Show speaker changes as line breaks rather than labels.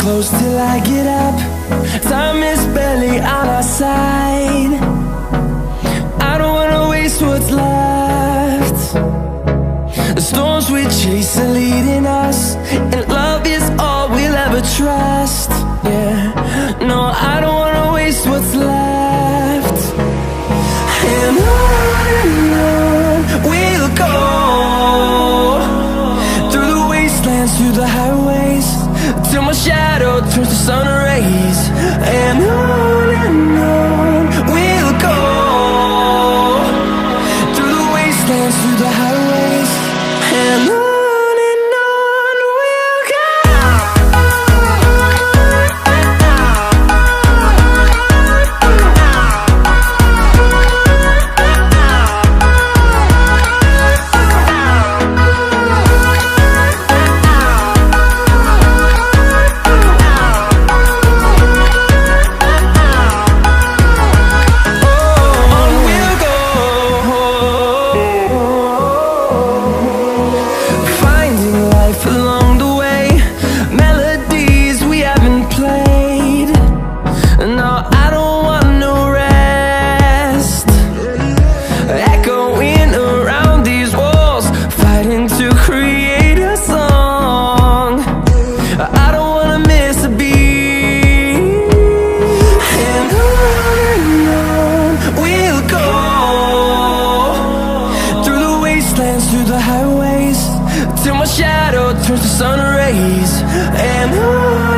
close till I get up. Time is barely on our side. I don't wanna waste what's left. The storms we chase are leading us, and love is all we'll ever trust. Yeah, no, I don't wanna waste what's left. And on we'll go, through the wastelands, through the highways, till my shadow turns to sun rays. And on we'll go, through the wastelands, through the highways, and on we'll go. Through the highways, till my shadow turns to sun rays. And on